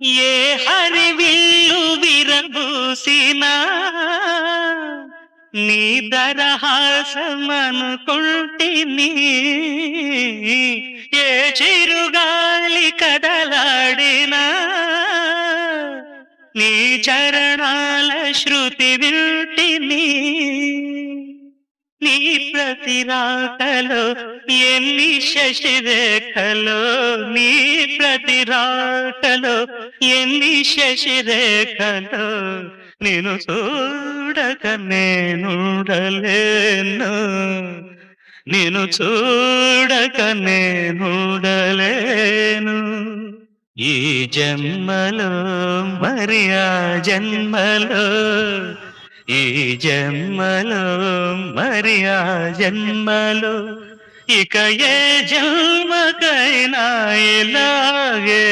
ఏ హరివిల్లు విరబూసినా నీ దరహాసమనుకుంటిని. ఏ చిరుగాలి కదలాడినా నీ చరణాల శృతి వింటిని. నీ ప్రతి రాకలో ఎన్ని శశిరేఖలో, నీ ప్రతి రాకలో ఎన్ని శశిరేఖలో, నిన్ను చూడక నేనుండలేను, నిన్ను చూడక నేనుండలేను. ఈ జన్మలో మరి ఆ జన్మలో, ఈ జన్మలో మరి ఆ జన్మలో, ఇక ఏ జన్మకైనా ఇలాగే